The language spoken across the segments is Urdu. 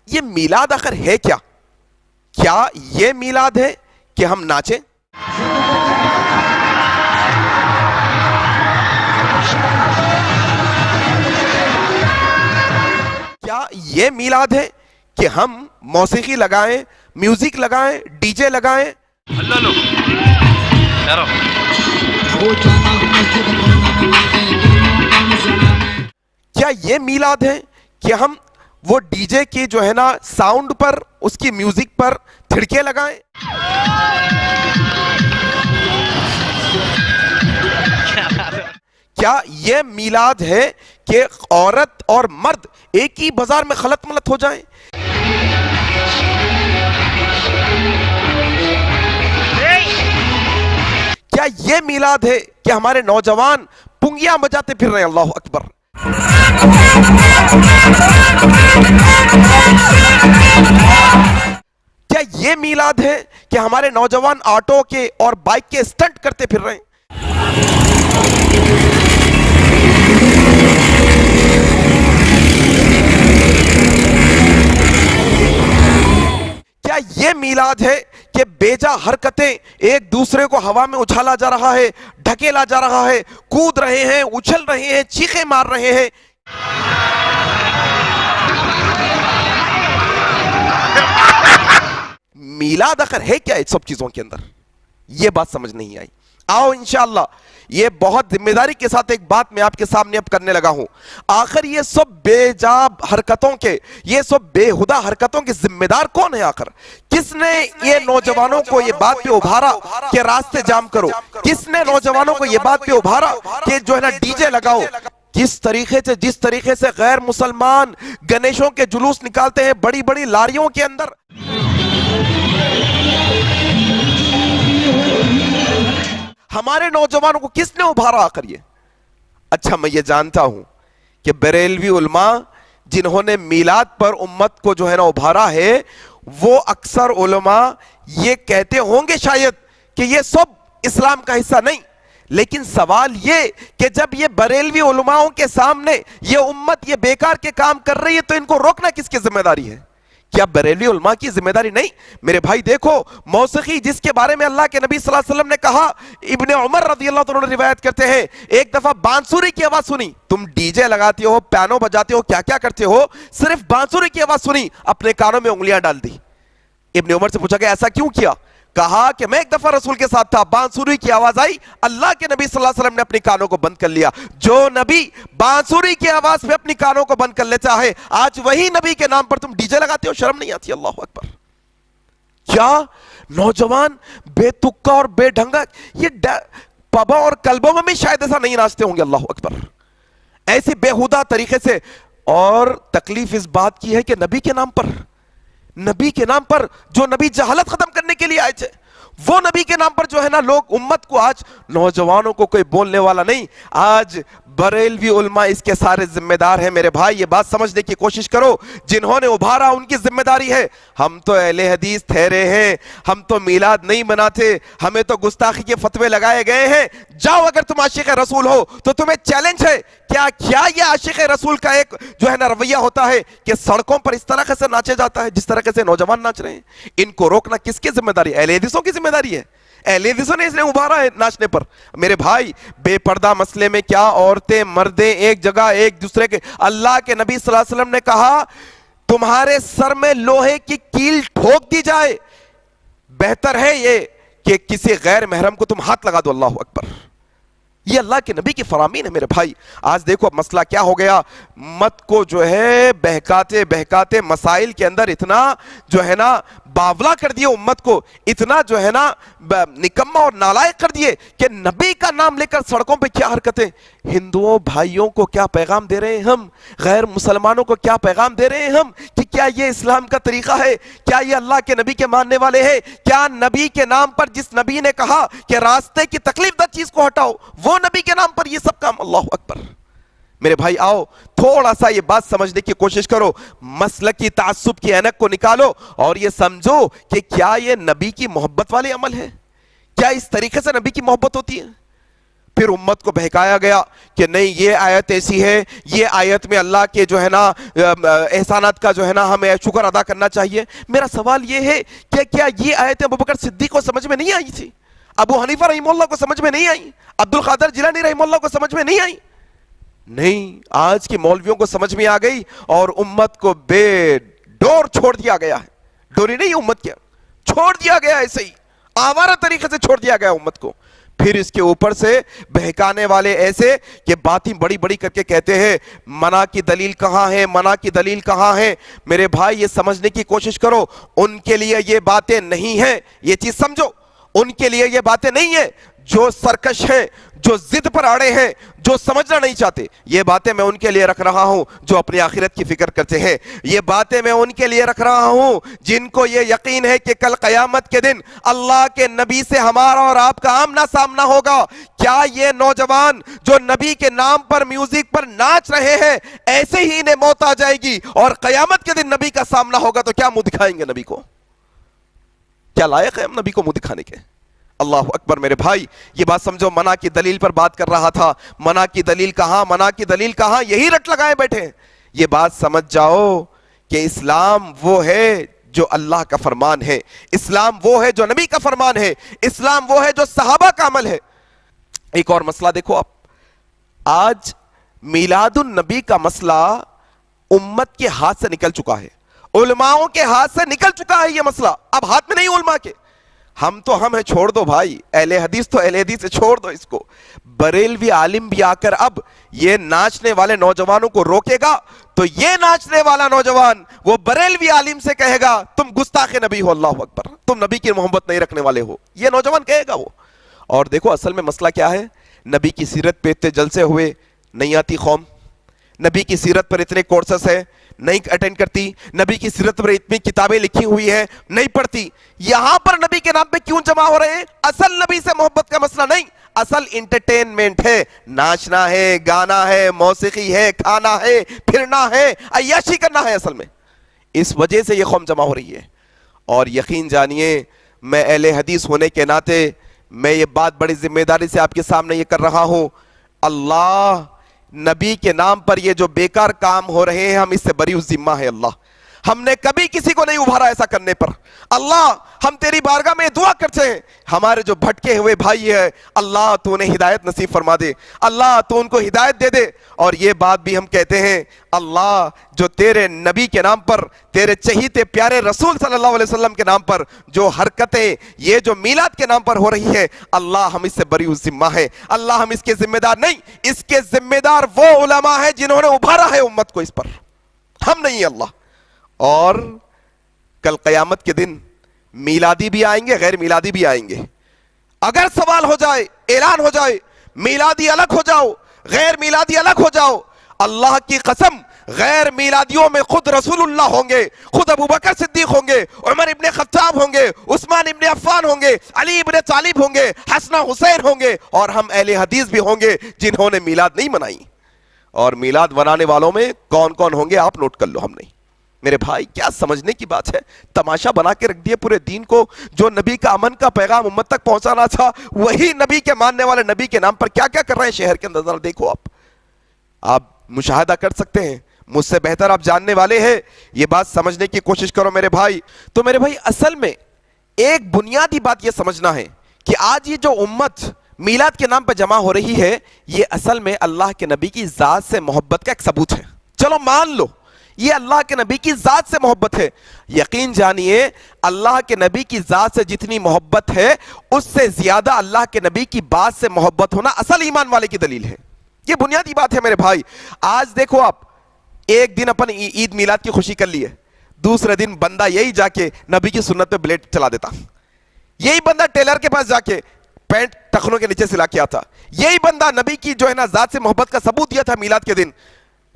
یہ میلاد آخر ہے کیا؟ کیا یہ میلاد ہے کہ ہم ناچیں؟ کیا یہ میلاد ہے کہ ہم موسیقی لگائیں، میوزک لگائیں، ڈی جے لگائیں؟ اللہ لو کیا یہ میلاد ہے کہ ہم وہ ڈی جے کی جو ہے نا ساؤنڈ پر، اس کی میوزک پر تھڑکے لگائیں؟ کیا یہ میلاد ہے کہ عورت اور مرد ایک ہی بازار میں خلط ملط ہو جائیں؟ کیا یہ میلاد ہے کہ ہمارے نوجوان پنگیاں بجاتے پھر رہے ہیں؟ اللہ اکبر! کیا یہ میلاد ہے کہ ہمارے نوجوان آٹو کے اور بائک کے اسٹنٹ کرتے پھر رہے ہیں؟ کیا یہ میلاد ہے کہ بیجا حرکتیں ایک دوسرے کو ہوا میں اچھالا جا رہا ہے، ڈھکیلا جا رہا ہے، کود رہے ہیں، اچھل رہے ہیں، چیخیں مار رہے ہیں؟ میلاد آخر ہے کیا اس سب چیزوں کے اندر؟ یہ بات سمجھ نہیں آئی۔ آؤ انشاءاللہ یہ بہت ذمہ داری کے ساتھ ایک بات میں آپ کے سامنے اب کرنے لگا ہوں۔ آخر یہ سب بے جا حرکتوں کے، یہ سب بے ہدہ حرکتوں کے ذمہ دار کون ہے؟ آخر کس نے یہ نوجوانوں کو یہ بات پہ ابھارا کہ راستے جام کرو؟ کس نے نوجوانوں کو یہ بات پہ ابھارا کہ جو ہے نا ڈی جے لگاؤ؟ جس طریقے سے غیر مسلمان گنیشوں کے جلوس نکالتے ہیں بڑی بڑی لاریوں کے اندر، ہمارے نوجوانوں کو کس نے ابھارا آخر یہ؟ اچھا میں یہ جانتا ہوں کہ بریلوی علماء جنہوں نے میلاد پر امت کو جو ہے نا ابھارا ہے، وہ اکثر علماء یہ کہتے ہوں گے شاید کہ یہ سب اسلام کا حصہ نہیں، لیکن سوال یہ کہ جب یہ بریلوی علماؤں کے سامنے یہ امت یہ بیکار کے کام کر رہی ہے تو ان کو روکنا کس کی ذمہ داری ہے؟ کیا بریلوی علماء کی ذمہ داری نہیں؟ میرے بھائی دیکھو، موسیقی جس کے بارے میں اللہ کے نبی صلی اللہ علیہ وسلم نے کہا، ابن عمر رضی اللہ عنہ روایت کرتے ہیں، ایک دفعہ بانسری کی آواز سنی، تم ڈی جے لگاتے ہو، پیانو بجاتے ہو، کیا کیا کرتے ہو، صرف بانسری کی آواز سنی، اپنے کانوں میں انگلیاں ڈال دی۔ ابن عمر سے پوچھا کہ ایسا کیوں کیا؟ کہا کہ میں ایک دفعہ رسول کے ساتھ تھا، بانسری کی آواز آئی، اللہ کے نبی صلی اللہ علیہ وسلم نے اپنی کانوں کو بند کر لیا۔ جو نبی بانسری کی آواز پہ اپنی کانوں کو بند کر لیتا ہے، آج وہی نبی کے نام پر تم ڈی جے لگاتے ہو، شرم نہیں آتی؟ اللہ اکبر! کیا نوجوان بے تکا اور بے ڈھنگا یہ پبوں اور کلبوں میں بھی شاید ایسا نہیں ناچتے ہوں گے؟ اللہ اکبر! ایسے بےہودہ طریقے سے، اور تکلیف اس بات کی ہے کہ نبی کے نام پر جو نبی جہالت ختم کرنے کے لیے آئے تھے، وہ نبی کے نام پر جو ہے نا لوگ امت کو، آج نوجوانوں کو کوئی بولنے والا نہیں، آج بریلوی علماء اس کے سارے ذمہ دار ہیں۔ میرے بھائی یہ بات سمجھنے کی کوشش کرو، جنہوں نے ابھارا ان کی ذمہ داری ہے۔ ہم تو اہل حدیث ٹھہرے ہیں، ہم تو میلاد نہیں مناتے، ہمیں تو گستاخی کے فتوے لگائے گئے ہیں۔ جاؤ، اگر تم عاشق رسول ہو تو تمہیں چیلنج ہے، کیا یہ عاشق رسول کا ایک جو ہے نا رویہ ہوتا ہے کہ سڑکوں پر اس طرح سے ناچے جاتا ہے جس طرح سے نوجوان ناچ رہے ہیں؟ ان کو روکنا کس کی ذمہ داری ہے؟ اہل حدیثوں کی ذمہ داری ہے۔ اہل حدیثوں نے اس نے ابھارا ہے ناچنے پر۔ میرے بھائی بے پردہ مسئلے میں کیا عورتیں مردیں ایک جگہ ایک دوسرے کے، اللہ کے نبی صلی اللہ علیہ وسلم نے کہا تمہارے سر میں لوہے کی کیل ٹھوک دی جائے، بہتر ہے یہ کہ کسی غیر محرم کو تم ہاتھ لگا دو۔ اللہ اکبر! یہ اللہ کے نبی کی فرامین ہے۔ میرے بھائی آج دیکھو اب مسئلہ کیا ہو گیا، مت کو جو ہے بہکاتے مسائل کے اندر اتنا جو ہے نا باولا کر دیے، امت کو اتنا جو ہے نا نکمہ اور نالائق کر دیے کہ نبی کا نام لے کر سڑکوں پہ کیا حرکتیں، ہندوؤں بھائیوں کو کیا پیغام دے رہے ہیں ہم، غیر مسلمانوں کو کیا پیغام دے رہے ہیں ہم کہ کیا یہ اسلام کا طریقہ ہے؟ کیا یہ اللہ کے نبی کے ماننے والے ہیں؟ کیا نبی کے نام پر، جس نبی نے کہا کہ راستے کی تکلیف دہ چیز کو ہٹاؤ، وہ نبی کے نام پر یہ سب کام؟ اللہ اکبر! میرے بھائی آؤ تھوڑا سا یہ بات سمجھنے کی کوشش کرو، مسلکی تعصب کی اینک کو نکالو اور یہ سمجھو کہ کیا یہ نبی کی محبت والے عمل ہے؟ کیا اس طریقے سے نبی کی محبت ہوتی ہے؟ پھر امت کو بہکایا گیا کہ نہیں یہ آیت ایسی ہے, یہ آیت میں اللہ کے جو ہے نا احسانات کا جو ہے نا ہمیں شکر ادا کرنا چاہیے. میرا سوال یہ ہے کہ کیا یہ آیتیں ابوبکر صدیق کو سمجھ میں نہیں آئی تھی؟ ابو حنیفہ رحمہ اللہ کو سمجھ میں نہیں آئی؟ عبد القادر جیلانی رحمہ اللہ کو سمجھ میں نہیں آئی؟ نہیں, آج کے مولویوں کو سمجھ میں آ گئی اور امت کو بے ڈور چھوڑ دیا گیا ہے. ڈوری نہیں امت کیا, چھوڑ دیا گیا, ایسے ہی آوارہ طریقے سے چھوڑ دیا گیا امت کو. پھر اس کے اوپر سے بہکانے والے ایسے کہ باتیں بڑی بڑی کر کے کہتے ہیں منع کی دلیل کہاں ہے, منع کی دلیل کہاں ہے. میرے بھائی یہ سمجھنے کی کوشش کرو, ان کے لیے یہ باتیں نہیں ہیں, یہ چیز سمجھو, ان کے لیے یہ باتیں نہیں ہیں. جو سرکش ہیں, جو ضد پر اڑے ہیں, جو سمجھنا نہیں چاہتے, یہ باتیں میں ان کے لیے رکھ رہا ہوں جو اپنی آخرت کی فکر کرتے ہیں. یہ باتیں میں ان کے لیے رکھ رہا ہوں جن کو یہ یقین ہے کہ کل قیامت کے دن اللہ کے نبی سے ہمارا اور آپ کا آمنا سامنا ہوگا. کیا یہ نوجوان جو نبی کے نام پر میوزک پر ناچ رہے ہیں ایسے ہی انہیں موت آ جائے گی اور قیامت کے دن نبی کا سامنا ہوگا تو کیا منہ دکھائیں گے نبی کو؟ کیا لائق ہے ہم نبی کو منہ دکھانے کے؟ اللہ اکبر. میرے بھائی یہ بات سمجھو, منع کی دلیل پر بات کر رہا تھا. منع کی دلیل کہاں, منع کی دلیل کہاں, یہی رٹ لگائے بیٹھے. یہ بات سمجھ جاؤ کہ اسلام وہ ہے جو اللہ کا فرمان ہے, اسلام وہ ہے جو نبی کا فرمان ہے, اسلام وہ ہے جو صحابہ کا عمل ہے. ایک اور مسئلہ دیکھو آپ, آج میلاد النبی کا مسئلہ امت کے ہاتھ سے نکل چکا ہے, علماؤں کے ہاتھ سے نکل چکا ہے یہ مسئلہ, اب ہاتھ میں نہیں علماء کے. ہم تو ہم ہیں, چھوڑ دو بھائی, اہل حدیث تو اہل حدیث سے چھوڑ دو اس کو. بریلوی عالم بھی آ کر اب یہ ناچنے والے نوجوانوں کو روکے گا تو یہ ناچنے والا نوجوان وہ بریلوی عالم سے کہے گا تم گستاخ نبی ہو, اللہ اکبر, تم نبی کی محبت نہیں رکھنے والے ہو, یہ نوجوان کہے گا وہ. اور دیکھو اصل میں مسئلہ کیا ہے, نبی کی سیرت پہ اتنے جلسے ہوئے, نہیں آتی قوم. نبی کی سیرت پر اتنے کورسز ہیں, نہیں اٹینڈ کرتی. نبی کی سیرت پر اتنی کتابیں لکھی ہوئی ہیں, نہیں پڑھتی. یہاں پر نبی کے نام پہ کیوں جمع ہو رہے ہیں؟ اصل نبی سے محبت کا مسئلہ نہیں, اصل انٹرٹینمنٹ ہے, ناچنا ہے, گانا ہے, موسیقی ہے, کھانا ہے, پھرنا ہے, عیاشی کرنا ہے اصل میں. اس وجہ سے یہ قوم جمع ہو رہی ہے. اور یقین جانیے میں اہل حدیث ہونے کے ناطے میں یہ بات بڑی ذمہ داری سے آپ کے سامنے یہ کر رہا ہوں, اللہ نبی کے نام پر یہ جو بیکار کام ہو رہے ہیں ہم اس سے بری ذمہ ہے. اللہ ہم نے کبھی کسی کو نہیں ابھارا ایسا کرنے پر. اللہ ہم تیری بارگاہ میں دعا کرتے ہیں, ہمارے جو بھٹکے ہوئے بھائی ہیں اللہ تو انہیں ہدایت نصیب فرما دے, اللہ تو ان کو ہدایت دے دے. اور یہ بات بھی ہم کہتے ہیں اللہ جو تیرے نبی کے نام پر, تیرے چہیتے پیارے رسول صلی اللہ علیہ وسلم کے نام پر جو حرکتیں یہ جو میلاد کے نام پر ہو رہی ہے, اللہ ہم اس سے بری ذمہ ہے. اللہ ہم اس کے ذمہ دار نہیں, اس کے ذمہ دار وہ علماء ہیں جنہوں نے ابھارا ہے امت کو اس پر, ہم نہیں. اللہ اور کل قیامت کے دن میلادی بھی آئیں گے, غیر میلادی بھی آئیں گے. اگر سوال ہو جائے, اعلان ہو جائے میلادی الگ ہو جاؤ, غیر میلادی الگ ہو جاؤ, اللہ کی قسم غیر میلادیوں میں خود رسول اللہ ہوں گے, خود ابوبکر صدیق ہوں گے, عمر ابن خطاب ہوں گے, عثمان ابن عفان ہوں گے, علی ابن طالب ہوں گے, حسن حسین ہوں گے, اور ہم اہل حدیث بھی ہوں گے جنہوں نے میلاد نہیں منائی. اور میلاد منانے والوں میں کون کون ہوں گے آپ نوٹ کر لو. ہم نہیں. میرے بھائی کیا سمجھنے کی بات ہے, تماشا بنا کے رکھ دیے پورے دین کو. جو نبی کا امن کا پیغام امت تک پہنچانا تھا وہی نبی کے ماننے والے نبی کے نام پر کیا کیا کر رہے ہیں شہر کے اندر, ذرا دیکھو. آپ مشاہدہ کر سکتے ہیں, مجھ سے بہتر آپ جاننے والے ہیں, یہ بات سمجھنے کی کوشش کرو میرے بھائی. تو میرے بھائی اصل میں ایک بنیادی بات یہ سمجھنا ہے کہ آج یہ جو امت میلاد کے نام پر جمع ہو رہی ہے یہ اصل میں اللہ کے نبی کی ذات سے محبت کا ایک ثبوت ہے. چلو مان لو یہ اللہ کے نبی کی ذات سے محبت ہے. یقین جانیے اللہ کے نبی کی ذات سے جتنی محبت ہے اس سے زیادہ اللہ کے نبی کی بات سے محبت ہونا اصل ایمان والے کی دلیل ہے. یہ بنیادی بات ہے میرے بھائی. آج دیکھو آپ, ایک دن اپن عید میلاد کی خوشی کر لی ہے, دوسرے دن بندہ یہی جا کے نبی کی سنت پہ بلیڈ چلا دیتا, یہی بندہ ٹیلر کے پاس جا کے پینٹ ٹخنوں کے نیچے سلا کے آتا, یہی بندہ نبی کی جو ہے نا ذات سے محبت کا ثبوت دیا تھا میلاد کے دن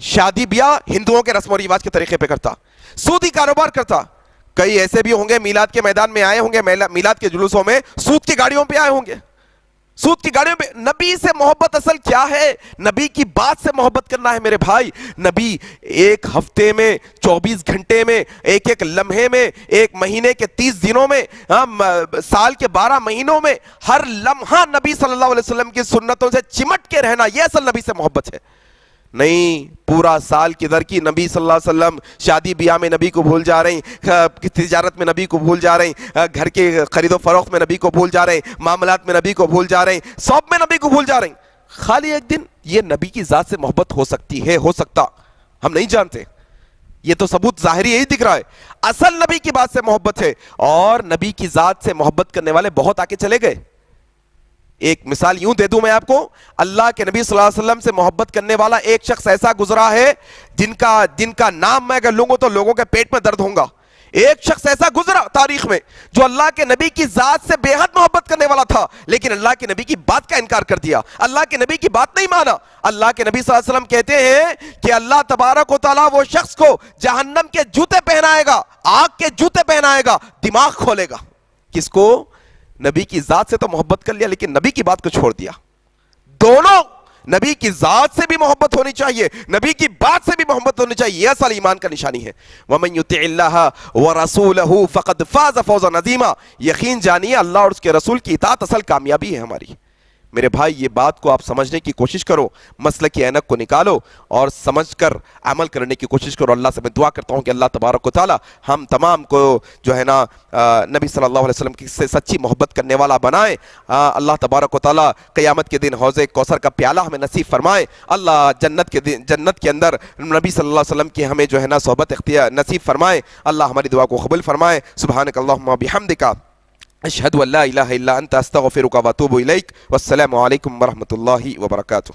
شادی بیاہ ہندوؤں کے رسم و رواج کے طریقے پہ کرتا, سودی کاروبار کرتا. کئی ایسے بھی ہوں گے میلاد کے میدان میں آئے ہوں گے, میلاد کے جلوسوں میں سود کی گاڑیوں پہ آئے ہوں گے. سود کی گاڑیوں میں نبی سے محبت اصل کیا ہے؟ نبی کی بات سے محبت کرنا ہے میرے بھائی. نبی ایک ہفتے میں، 24 گھنٹے میں، ایک ایک لمحے میں، ایک مہینے کے 30 دنوں میں، سال کے 12 مہینوں میں، ہر لمحہ نبی صلی اللہ علیہ وسلم کی سنتوں سے چمٹ کے رہنا، یہ اصل نبی سے محبت ہے. نہیں پورا سال کدھر کی نبی صلی اللہ علیہ وسلم شادی بیاہ میں نبی کو بھول جا رہے ہیں، تجارت میں نبی کو بھول جا رہے ہیں، گھر کے خرید و فروخت میں نبی کو بھول جا رہے ہیں، معاملات میں نبی کو بھول جا رہے ہیں، سب میں نبی کو بھول جا رہے ہیں. خالی ایک دن یہ نبی کی ذات سے محبت ہو سکتی ہے، ہو سکتا، ہم نہیں جانتے. یہ تو ثبوت ظاہری یہی دکھ رہا ہے. اصل نبی کی بات سے محبت ہے، اور نبی کی ذات سے محبت کرنے والے بہت آگے چلے گئے. ایک مثال یوں دے دوں میں آپ کو، اللہ کے نبی صلی اللہ علیہ وسلم سے محبت کرنے والا ایک شخص ایسا گزرا ہے جن کا نام میں اگر لوں تو لوگوں کے پیٹ میں درد ہوگا. ایک شخص ایسا گزرا تاریخ میں جو اللہ کے نبی کی ذات سے بے حد محبت کرنے والا تھا، لیکن اللہ کے نبی کی بات کا انکار کر دیا، اللہ کے نبی کی بات نہیں مانا. اللہ کے نبی صلی اللہ علیہ وسلم کہتے ہیں کہ اللہ تبارک و تعالیٰ وہ شخص کو جہنم کے جوتے پہنائے گا، آگ کے جوتے پہنائے گا، دماغ کھولے گا. کس کو؟ نبی کی ذات سے تو محبت کر لیا لیکن نبی کی بات کو چھوڑ دیا. دونوں، نبی کی ذات سے بھی محبت ہونی چاہیے، نبی کی بات سے بھی محبت ہونی چاہیے. یہ اصل ایمان کا نشانی ہے. وَمَن يُطِعِ اللَّهَ وَرَسُولَهُ فَقَدْ فَازَ فَوْزًا عَظِيمًا. یقین جانیے اللہ اور اس کے رسول کی اطاعت اصل کامیابی ہے ہماری. میرے بھائی یہ بات کو آپ سمجھنے کی کوشش کرو، مسلک کی اینک کو نکالو اور سمجھ کر عمل کرنے کی کوشش کرو. اللہ سے میں دعا کرتا ہوں کہ اللہ تبارک و تعالی ہم تمام کو جو ہے نا نبی صلی اللہ علیہ وسلم سے سچی محبت کرنے والا بنائے. اللہ تبارک و تعالی قیامت کے دن حوض کوثر کا پیالہ ہمیں نصیب فرمائے. اللہ جنت کے اندر نبی صلی اللہ علیہ وسلم کی ہمیں جو ہے نا صحبت اختیار نصیب فرمائے. اللہ ہماری دعا کو قبول فرمائے. سبحانک اللہم و بحمدک، اشہد ان لا الہ الا انت، استغفرک و اتوب الیک. والسلام علیکم ورحمۃ اللہ وبرکاتہ.